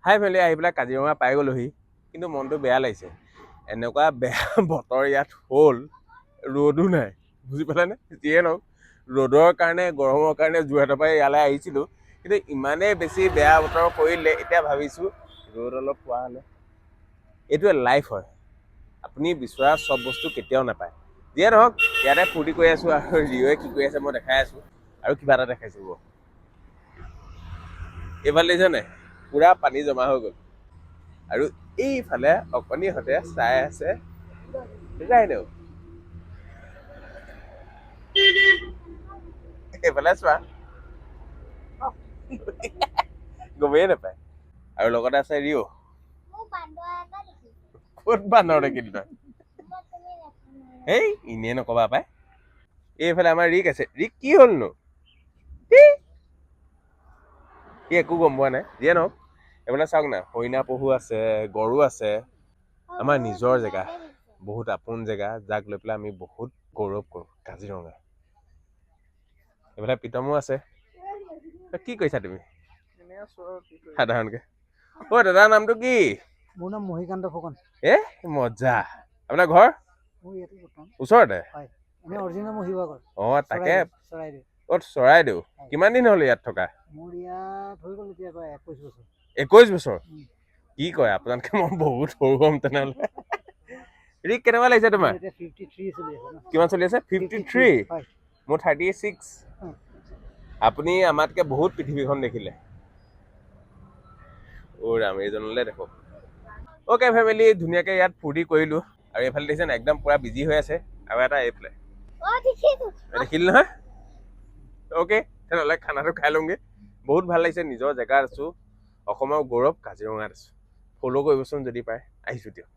হাই family আহি পেলাই কাজিৰঙা পাই গ'লোহি কিন্তু মনটো বেয়া লাগিছে এনেকুৱা বেয়া বতৰ ইয়াত হ'ল ৰ'দো নাই বুজি পালানে যিয়ে নহওক ৰ'দৰ কাৰণে গৰমৰ কাৰণে যোৰহাটৰ পৰা ইয়ালৈ আহিছিলোঁ কিন্তু ইমানেই বেছি বেয়া বতৰ কৰিলে এতিয়া ভাবিছোঁ ৰ'দ অলপ পোৱা হ'লে এইটোৱে লাইফ হয় আপুনি বিচৰা চব বস্তু কেতিয়াও নাপায় যিয়ে নহওক ইয়াতে ফূৰ্তি কৰি আছোঁ আৰু ৰিঅ'য়ে কি কৰি আছে মই দেখাই আছোঁ আৰু কিবা এটা দেখাইছোঁ এইফালে দেখিছে নাই পুৰা পানী জমা হৈ গ'ল আৰু এইফালে অকণিহঁতে চাই আছে ৰাইনো এইফালে চোৱা গমেই নাপায় আৰু লগতে আছে ৰিঅ ক'ত বান্দৰ দেখিলি তই এই এনেই নকবা পাই এইফালে আমাৰ ৰিক আছে ৰিক কি হ'লনো সি একো গম পোৱা নাই যিয়ে নহওক এইফালে চাওক না হৰিণা পহু আছে গৰু আছে আমাৰ নিজৰ জেগা বহুত আপোন জেগা যাক লৈ পেলাই আমি বহুত গৌৰৱ কৰোঁ কাজিৰঙা এইফালে প্ৰীতমো আছে কি কৈছা তুমি সাধাৰণকে অ' দাদাৰ নামটো কি মোৰ নাম মহিকান্ত ফুকন এ মজা আপোনাৰ ঘৰ ওচৰতে অ তাকে চৰাইদেউ অ' চৰাইদেউ কিমান দিন হ'ল ইয়াত থকা মোৰ ইয়াত হৈ গ'ল এতিয়া প্ৰায় 21 বছৰ 21 বছৰ কি কয় আপোনাতকে মই বহুত সৰু হ'ম তেনেহ'লে ৰিক কেনেকুৱা লাগিছে তোমাৰ এতিয়া 53 চলি আছে ন কিমান চলি আছে 53 হয় মোৰ 36 আপুনি আমাতকে বহুত পৃথিৱীখন দেখিলে অ' ৰাম এইজনলৈ দেখক অ'কে ফেমিলি ধুনীয়াকৈ ইয়াত ফূৰ্তি কৰিলোঁ আৰু এইফালে দেখিছে না একদম পুৰা বিজি হৈ আছে আৰু এটা এইফালে দেখিলি নহয় অ'কে তেনেহ'লে খানাটো খাই লওঁগৈ বহুত ভাল লাগিছে নিজৰ জেগাত আছোঁ অসমৰ গৌৰৱ কাজিৰঙাত আছোঁ ফ'ল' কৰিবচোন যদি পাৰে আহিছোঁ দিয়ক